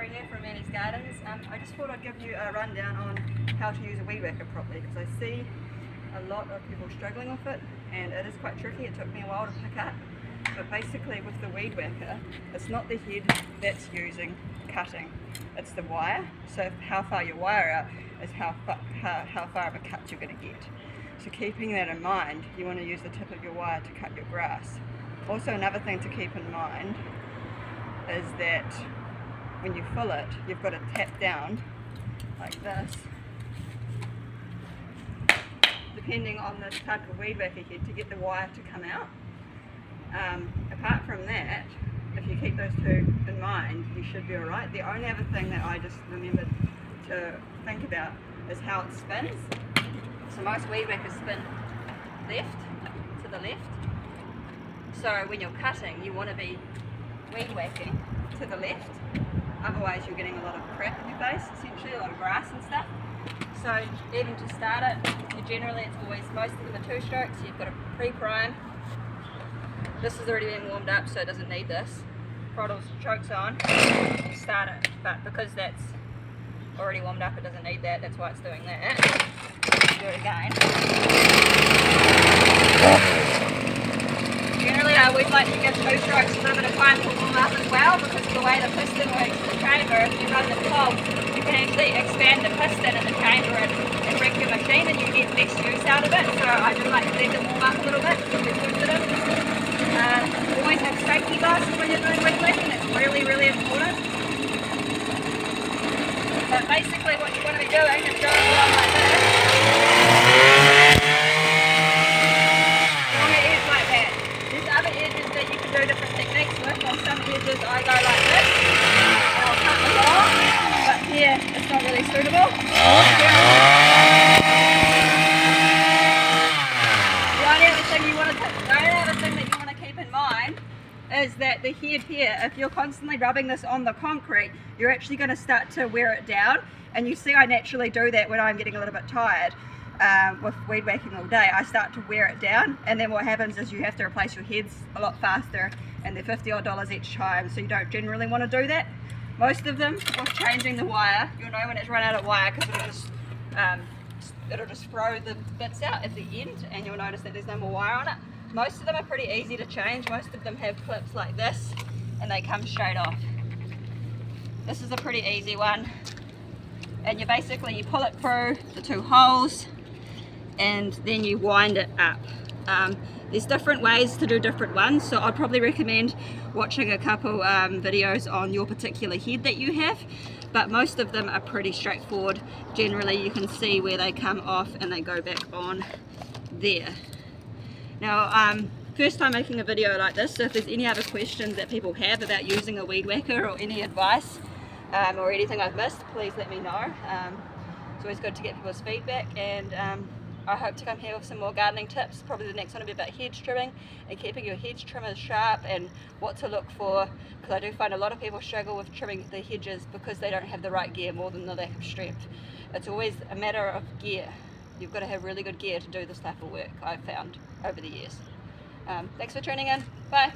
Laurie here from Annie's Gardens. I just thought I'd give you a rundown on how to use a weed whacker properly, because I see a lot of people struggling with it and it is quite tricky. It took me a while to pick up, but basically with the weed whacker, it's not the head that's using cutting, it's the wire. So how far your wire out is how far of a cut you're going to get. So keeping that in mind, you want to use the tip of your wire to cut your grass. Also, another thing to keep in mind is that when you fill it, you've got to tap down like this, depending on the type of weed whacker head, to get the wire to come out. Apart from that, if you keep those two in mind, you should be alright. The only other thing that I just remembered to think about is how it spins. So most weed whackers spin to the left. So when you're cutting, you want to be weed whacking to the left. Otherwise you're getting a lot of crap in your face, essentially, a lot of grass and stuff. So even to start it, most of them are 2 strokes, so you've got to pre-prime. This has already been warmed up, so it doesn't need this. Throttles, chokes on, start it. But because that's already warmed up, it doesn't need that, that's why it's doing that. Do it again. Generally I always like to give 2 strokes a little bit of time to warm up as well, because of the way the piston works in the chamber. If you run the clog, you can actually expand the piston in the chamber and wreck your machine, and you get less use out of it. So I do like to let it warm up a little bit before we push it in. Always have safety glasses when you're doing weed whacking. It's really, really important. But basically what you want to be doing is going along like this. Along the edge like that. There's other edges that you can do different techniques with. On some edges I go like this and I'll cut along, but here it's not really suitable. The only other thing that you want to keep in mind is that the head here, if you're constantly rubbing this on the concrete, you're actually going to start to wear it down. And you see I naturally do that when I'm getting a little bit tired with weed whacking all day. I start to wear it down, and then what happens is you have to replace your heads a lot faster, and they're $50 odd each time, so you don't generally want to do that. Most of them, with changing the wire, you'll know when it's run out of wire, because it'll just throw the bits out at the end, and you'll notice that there's no more wire on it. Most of them are pretty easy to change. Most of them have clips like this and they come straight off. This is a pretty easy one, and you pull it through the 2 holes and then you wind it up. There's different ways to do different ones, so I'd probably recommend watching a couple videos on your particular head that you have, but most of them are pretty straightforward. Generally you can see where they come off and they go back on there. Now, first time making a video like this, so if there's any other questions that people have about using a weed whacker or any advice or anything I've missed, please let me know. It's always good to get people's feedback, and I hope to come here with some more gardening tips. Probably the next one will be about hedge trimming and keeping your hedge trimmers sharp and what to look for, because I do find a lot of people struggle with trimming the hedges because they don't have the right gear more than the lack of strength. It's always a matter of gear. You've got to have really good gear to do this type of work, I've found over the years. Thanks for tuning in. Bye.